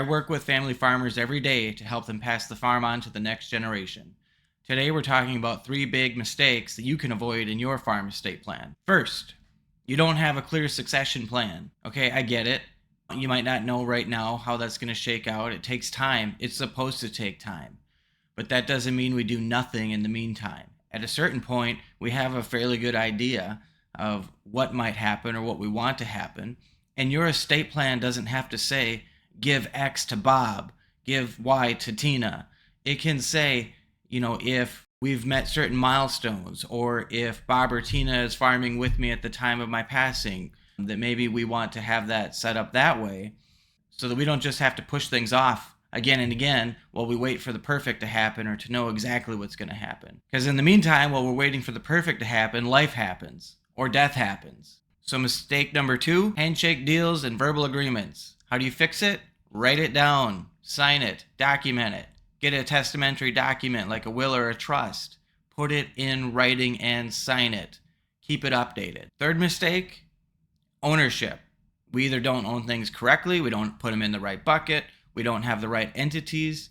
I work with family farmers every day to help them pass the farm on to the next generation. Today, we're talking about 3 big mistakes that you can avoid in your farm estate plan. First, you don't have a clear succession plan. Okay, I get it. You might not know right now how that's going to shake out. It takes time. It's supposed to take time. But that doesn't mean we do nothing in the meantime. At a certain point, we have a fairly good idea of what might happen or what we want to happen. And your estate plan doesn't have to say, give X to Bob, give Y to Tina. It can say, if we've met certain milestones, or if Bob or Tina is farming with me at the time of my passing, that maybe we want to have that set up that way so that we don't just have to push things off again and again while we wait for the perfect to happen or to know exactly what's going to happen. Because in the meantime, while we're waiting for the perfect to happen, life happens or death happens. So mistake number 2, handshake deals and verbal agreements. How do you fix it? Write it down, sign it, document it. Get a testamentary document like a will or a trust. Put it in writing and sign it. Keep it updated. Third mistake, ownership. We either don't own things correctly, we don't put them in the right bucket, we don't have the right entities.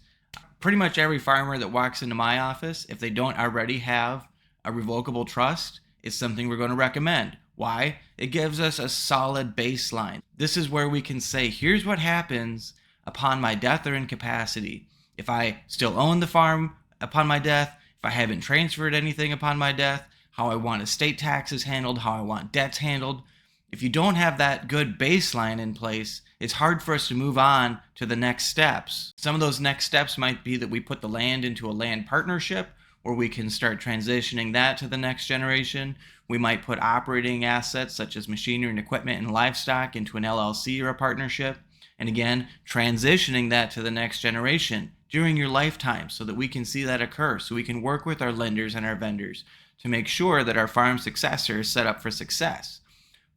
Pretty much every farmer that walks into my office, if they don't already have a revocable trust, it's something we're going to recommend. Why? It gives us a solid baseline. This is where we can say, here's what happens upon my death or incapacity. If I still own the farm upon my death, if I haven't transferred anything upon my death, how I want estate taxes handled, how I want debts handled. If you don't have that good baseline in place, it's hard for us to move on to the next steps. Some of those next steps might be that we put the land into a land partnership, where we can start transitioning that to the next generation. We might put operating assets such as machinery and equipment and livestock into an LLC or a partnership. And again, transitioning that to the next generation during your lifetime so that we can see that occur, so we can work with our lenders and our vendors to make sure that our farm successor is set up for success.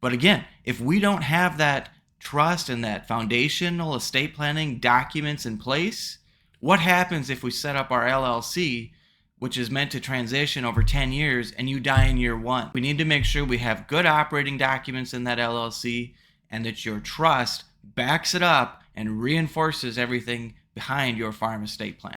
But again, if we don't have that trust and that foundational estate planning documents in place, what happens if we set up our LLC, which is meant to transition over 10 years, and you die in year 1? We need to make sure we have good operating documents in that LLC and that your trust backs it up and reinforces everything behind your farm estate plan.